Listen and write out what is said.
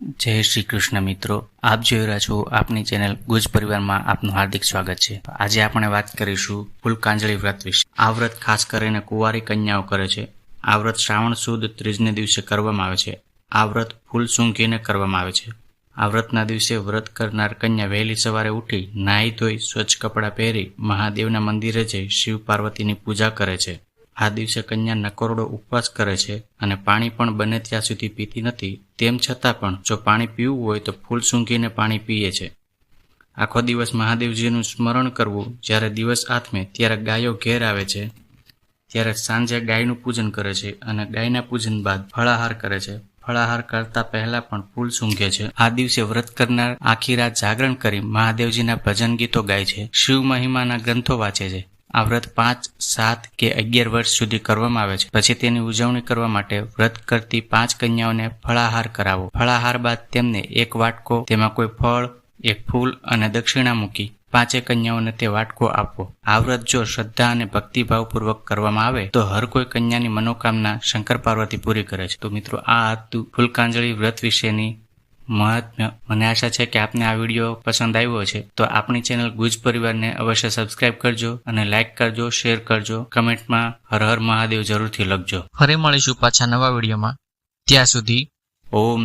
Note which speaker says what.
Speaker 1: જય શ્રી કૃષ્ણ મિત્રો, આપ જોઈ રહ્યા છો આપની ચેનલ ગુજ પરિવારમાં આપનું હાર્દિક સ્વાગત છે। આજે આપણે વાત કરીશું ફૂલકાંજળી વ્રત વિશે। આ વ્રત ખાસ કરીને કુંવારી કન્યાઓ કરે છે। આ વ્રત શ્રાવણ સુદ ત્રીજને દિવસે કરવામાં આવે છે। આ વ્રત ફૂલ સૂંઘીને કરવામાં આવે છે। આ વ્રતના દિવસે વ્રત કરનાર કન્યા વહેલી સવારે ઉઠી નાહી ધોઈ સ્વચ્છ કપડાં પહેરી મહાદેવના મંદિરે જઈ શિવ પાર્વતીની પૂજા કરે છે। આ દિવસે કન્યા નકોરડો ઉપવાસ કરે છે અને પાણી પણ બને ત્યાં સુધી પીતી નથી। તેમ છતાં પણ જો પાણી પીવું હોય તો ફૂલ સૂંઘીને પાણી પીએ છે। આખો દિવસ મહાદેવજીનું સ્મરણ કરવું। જ્યારે દિવસ આથમે ત્યારે ગાયો ઘેર આવે છે ત્યારે સાંજે ગાયનું પૂજન કરે છે અને ગાયના પૂજન બાદ ફળાહાર કરે છે। ફળાહાર કરતા પહેલા પણ ફૂલ સૂંઘે છે। આ દિવસે વ્રત કરનાર આખી રાત જાગરણ કરી મહાદેવજીના ભજન ગીતો ગાય છે, શિવ મહિમાના ગ્રંથો વાંચે છે। આ વ્રત 5, 7 કે 11 વર્ષ સુધી કરવામાં આવે છે। પછી તેની ઉજવણી કરવા માટે વ્રત કરતી 5 કન્યાઓને ફળાહાર કરાવો। ફળાહાર બાદ તેમને એક વાટકો, તેમાં કોઈ ફળ, એક ફૂલ અને દક્ષિણા મૂકી 5 કન્યાઓને તે વાટકો આપવો। આ વ્રત જો શ્રદ્ધા અને ભક્તિભાવપૂર્વક કરવામાં આવે તો હર કોઈ કન્યાની મનોકામના શંકર પાર્વતી પૂરી કરે છે। તો મિત્રો, આ હતું ફૂલકાંજળી વ્રત વિશેની મહાત્મ્ય। મને આશા છે કે આપને આ વિડીયો પસંદ આવ્યો છે। તો આપણી ચેનલ ગુજ પરિવારને અવશ્ય સબસ્ક્રાઇબ કરજો અને લાઇક કરજો, શેર કરજો, કમેન્ટમાં હર હર મહાદેવ જરૂરથી લખજો।
Speaker 2: ફરી મળીશું પાછા નવા વિડીયોમાં। ત્યાં સુધી
Speaker 1: ઓમ